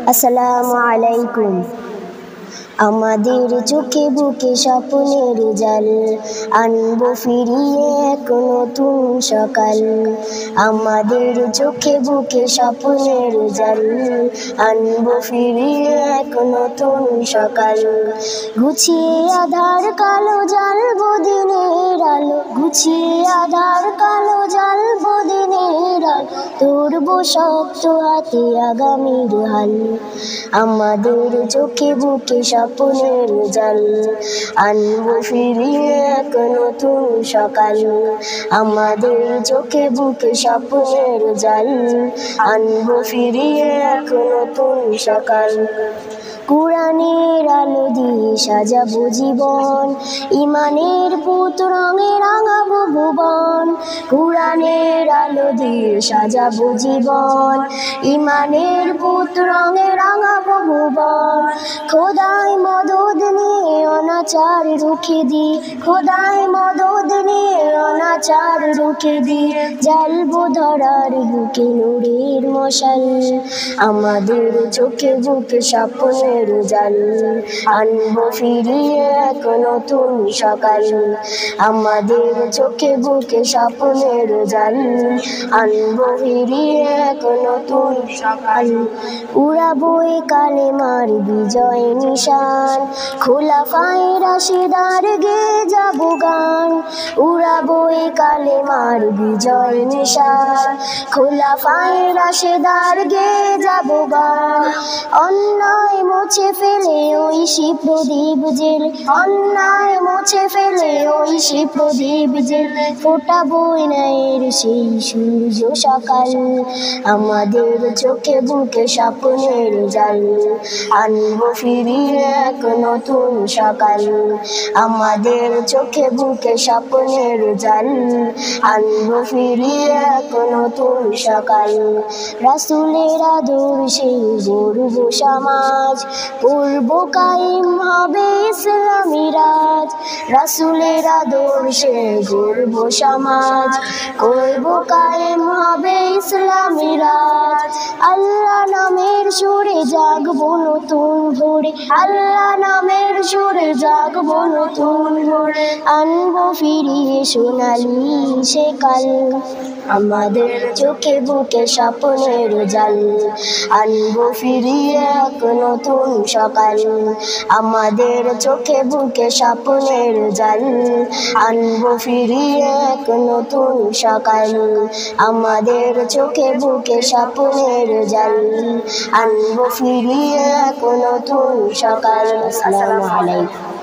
আসসালামু আলাইকুম। আমাদের চোখে বুকে স্বপ্নের জাল, আনবো ফিরিয়ে এক নতুন সকাল। আমাদের চোখে বুকে স্বপ্নের জাল, আনবো ফিরিয়ে এক নতুন সকাল। গুছিয়ে আধার কালো জ্বালবো দিনের আলো, গুছিয়ে আধার কালো জ্বালবো দিনের আলো, তুরবো শক্ত হাতে আগামীর হাল। আমাদের চোখে বুকে স্বপ্নের জাল, আনবো ফিরিয়ে এক নতুন সকাল। আমাদের চোখে বুকে স্বপ্নের জাল, আনবো ফিরিয়ে এক নতুন সকাল। কুরআনের আলো দিয়ে সাজাবো জীবন, ইমানের পুত রঙে রাঙাবো ভুবন। কুরআনের আলো দিয়ে সাজাবো জীবন, ইমানের পুত রঙে রাঙাবো ভুবন। খোদাই মদদ নিয়ে অনাচার রুখে দি, খোদাই মদদ নিয়ে অনাচার রুখে দি, জ্বালবো ধরার বুকে নূরের মশাল। আমাদের চোখে বুকে স্বপ্নের জাল, আনবো ফিরিয়ে এক নতুন সকাল। আমাদের চোখে বুকে স্বপ্নের জাল, আনবো ফিরিয়ে এক নতুন সকাল। উড়াবো এ কালেমার বিজয় নিশান, খোলাফায়ে রাশিদার গেয়ে যাবো গান। উড়াবো এ কালেমার বিজয় নিশান, খোলাফায়ে রাশিদার গেয়ে যাবো গান। অন্যায় মুছে ফেলে ঐশী প্রদীপ জেলে, অন্যায় মুছে ফেলে ঐশী প্রদীপ জেলে, ফোটাবো ন্যায়ের সেই সূর্য সকাল। আমাদের চোখে বুকে স্বপ্নের জাল, আনবো ফিরিয়ে এক নতুন সকাল। আমাদের চোখে বুকে স্বপ্নের জাল, আনবো ফিরিয়ে এক নতুন সকাল। রাসূলের আদর্শে গড়বো সমাজ, করবো কায়েম হবে ইসলামী রাজ। রাসূলের আদর্শে গড়বো সমাজ, করবো কায়েম হবে ইসলামী রাজ। আল্লাহ নামের সুরে জাগবো নতুন ভোরে, আল্লাহ নামের সুরে জাগবো নতুন ভোরে, আনবো ফিরিয়ে সোনালি সে কাল। আমাদের চোখে বুকে স্বপ্নের জাল, আনবো ফিরিয়ে এক নতুন সকাল। আমাদের চোখে বুকে স্বপ্নের জাল, আনবো ফিরিয়ে এক নতুন সকাল। আমাদের চোখে বুকে স্বপ্নের জাল, আনবো ফিরিয়ে এক নতুন সকাল। আসসালামু আলাইকুম।